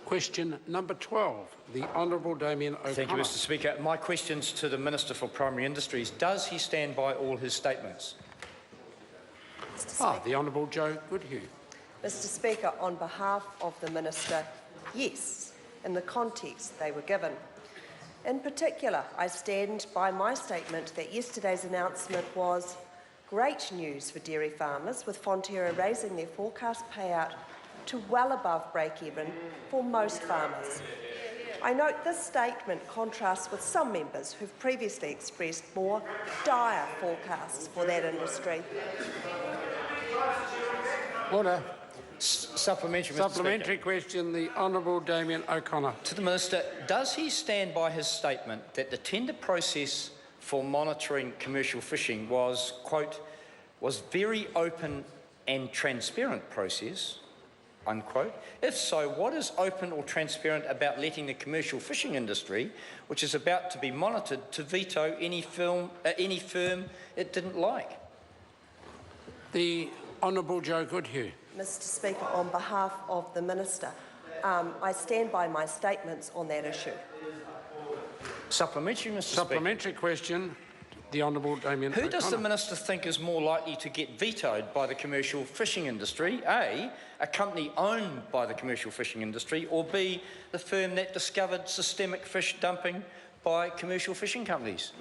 Question number 12, the Honourable Damien O'Connor. Thank you, Mr Speaker. My question's to the Minister for Primary Industries. Does he stand by all his statements? The Honourable Joe Goodhue. Mr Speaker, on behalf of the Minister, yes, in the context they were given. In particular, I stand by my statement that yesterday's announcement was great news for dairy farmers, with Fonterra raising their forecast payout to well above break-even for most farmers. I note this statement contrasts with some members who've previously expressed more dire forecasts for that industry. Order. Supplementary, Mr Supplementary question, the Honourable Damien O'Connor. To the Minister, does he stand by his statement that the tender process for monitoring commercial fishing was, quote, was very open and transparent process, unquote? If so, what is open or transparent about letting the commercial fishing industry, which is about to be monitored, to veto any firm it didn't like? The Honourable Joe Goodhue. Mr Speaker, on behalf of the Minister, I stand by my statements on that issue. Supplementary, Mr Supplementary question, the Honourable Damien O'Connor. Who does the Minister think is more likely to get vetoed by the commercial fishing industry? A company owned by the commercial fishing industry, or B, the firm that discovered systemic fish dumping by commercial fishing companies?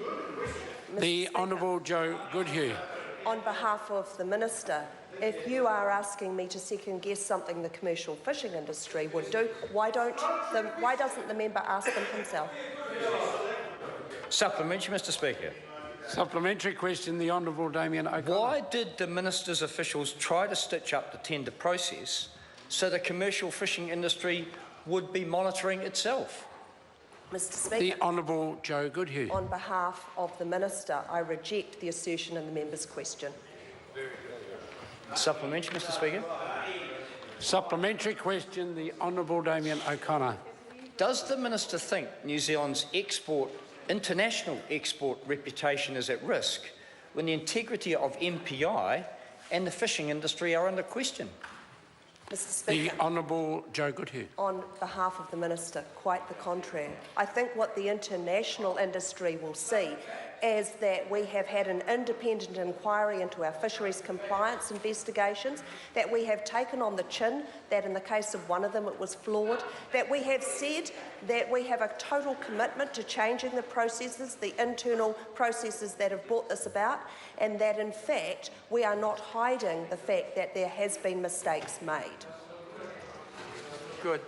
The Honourable Joe Goodhue. On behalf of the Minister, if you are asking me to second-guess something the commercial fishing industry would do, why doesn't the member ask them himself? Supplementary, Mr Speaker. Supplementary question, the Honourable Damien O'Connor. Why did the Minister's officials try to stitch up the tender process so the commercial fishing industry would be monitoring itself? Mr Speaker. The Honourable Joe Goodhue. On behalf of the Minister, I reject the assertion in the member's question. Supplementary, Mr Speaker. Supplementary question, the Honourable Damien O'Connor. Does the Minister think New Zealand's international export reputation is at risk when the integrity of MPI and the fishing industry are under question? Mr Speaker. The Honourable Joe Goodhue. On behalf of the Minister, quite the contrary. I think what the international industry will see is that we have had an independent inquiry into our fisheries compliance investigations, that we have taken on the chin that in the case of one of them it was flawed, that we have said that we have a total commitment to changing the processes, the internal processes that have brought this about, and that in fact we are not hiding the fact that there has been mistakes made. Good.